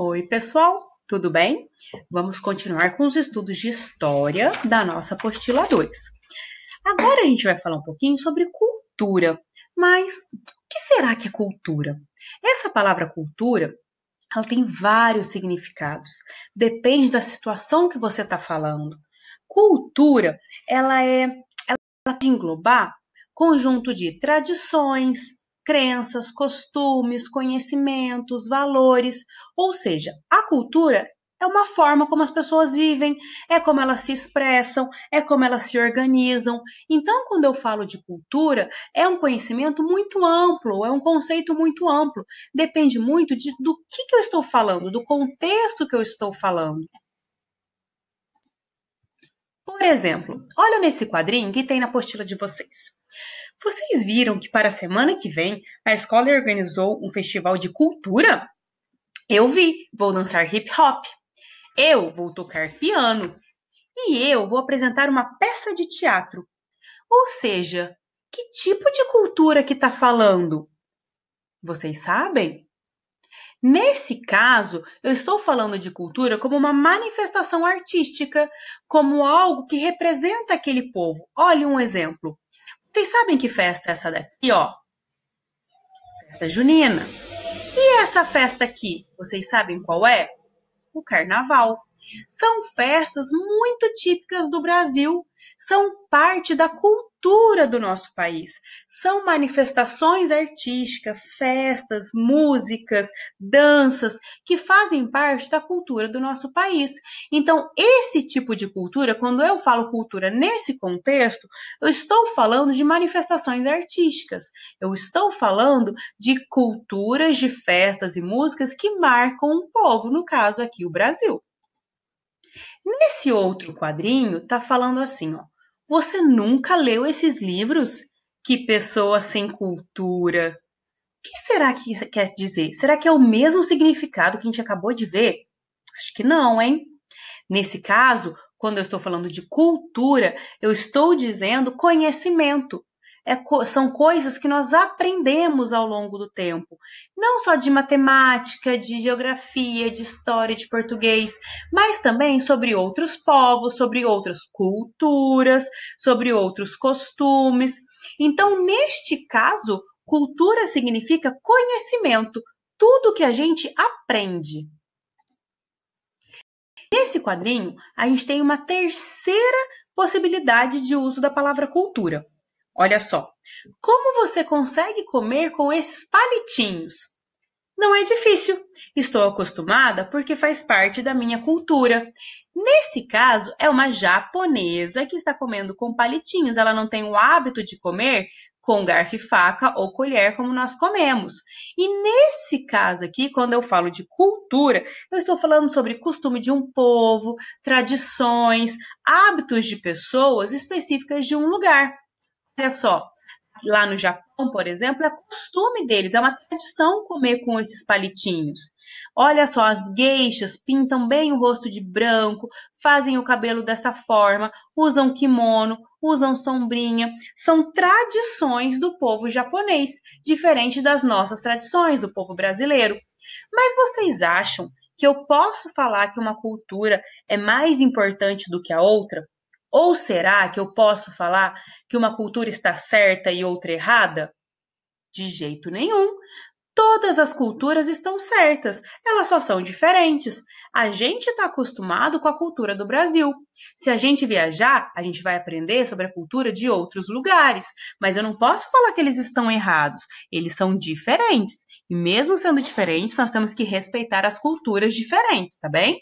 Oi, pessoal, tudo bem? Vamos continuar com os estudos de história da nossa apostila 2. Agora a gente vai falar um pouquinho sobre cultura. Mas o que será que é cultura? Essa palavra cultura, ela tem vários significados. Depende da situação que você está falando. Cultura, ela pode englobar conjunto de tradições, crenças, costumes, conhecimentos, valores, ou seja, a cultura é uma forma como as pessoas vivem, é como elas se expressam, é como elas se organizam. Então, quando eu falo de cultura, é um conhecimento muito amplo, é um conceito muito amplo. Depende muito do que eu estou falando, do contexto que eu estou falando. Por exemplo, olha nesse quadrinho que tem na apostila de vocês. Vocês viram que para a semana que vem a escola organizou um festival de cultura? Eu vi, vou dançar hip hop. Eu vou tocar piano. E eu vou apresentar uma peça de teatro. Ou seja, que tipo de cultura que está falando? Vocês sabem? Nesse caso, eu estou falando de cultura como uma manifestação artística, como algo que representa aquele povo. Olha um exemplo. Vocês sabem que festa é essa daqui, ó? Festa junina. E essa festa aqui, vocês sabem qual é? O carnaval. São festas muito típicas do Brasil, são parte da cultura do nosso país. São manifestações artísticas, festas, músicas, danças que fazem parte da cultura do nosso país. Então, esse tipo de cultura, quando eu falo cultura nesse contexto, eu estou falando de manifestações artísticas. Eu estou falando de culturas, de festas e músicas que marcam um povo, no caso aqui o Brasil. Nesse outro quadrinho, tá falando assim, ó. Você nunca leu esses livros? Que pessoa sem cultura. O que será que quer dizer? Será que é o mesmo significado que a gente acabou de ver? Acho que não, hein? Nesse caso, quando eu estou falando de cultura, eu estou dizendo conhecimento. São coisas que nós aprendemos ao longo do tempo, não só de matemática, de geografia, de história, de português, mas também sobre outros povos, sobre outras culturas, sobre outros costumes. Então, neste caso, cultura significa conhecimento, tudo que a gente aprende. Nesse quadrinho, a gente tem uma terceira possibilidade de uso da palavra cultura. Olha só, como você consegue comer com esses palitinhos? Não é difícil, estou acostumada porque faz parte da minha cultura. Nesse caso, é uma japonesa que está comendo com palitinhos. Ela não tem o hábito de comer com garfo e faca ou colher como nós comemos. E nesse caso aqui, quando eu falo de cultura, eu estou falando sobre costume de um povo, tradições, hábitos de pessoas específicas de um lugar. Olha só, lá no Japão, por exemplo, é costume deles, é uma tradição comer com esses palitinhos. Olha só, as geishas pintam bem o rosto de branco, fazem o cabelo dessa forma, usam kimono, usam sombrinha. São tradições do povo japonês, diferente das nossas tradições do povo brasileiro. Mas vocês acham que eu posso falar que uma cultura é mais importante do que a outra? Ou será que eu posso falar que uma cultura está certa e outra errada? De jeito nenhum. Todas as culturas estão certas, elas só são diferentes. A gente está acostumado com a cultura do Brasil. Se a gente viajar, a gente vai aprender sobre a cultura de outros lugares. Mas eu não posso falar que eles estão errados. Eles são diferentes. E mesmo sendo diferentes, nós temos que respeitar as culturas diferentes, tá bem?